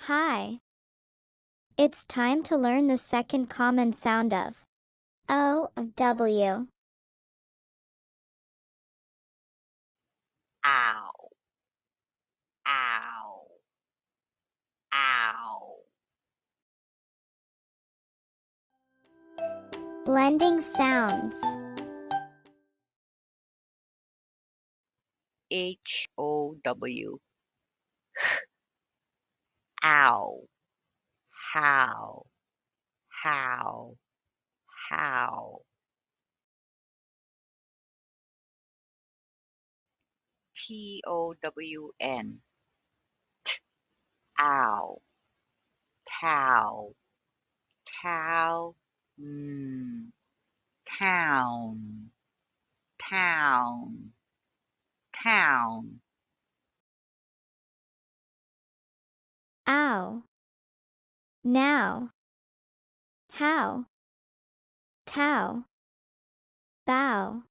Hi. It's time to learn the second common sound of O-W. Ow, ow, ow. Blending sounds. H-O-W. Ow, how, how, how. T-O-W-N. Ow, tow, tow, town, town, town. Ow. Now. How. Cow. Bow.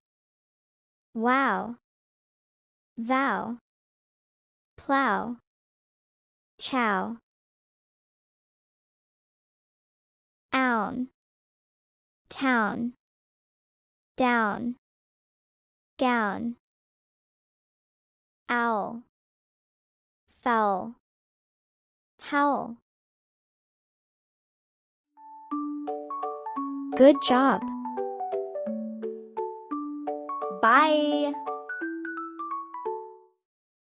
Wow. Vow. Plow. Chow. Own. Town. Down. Gown. Owl. Fowl. Howl. Good job. Bye.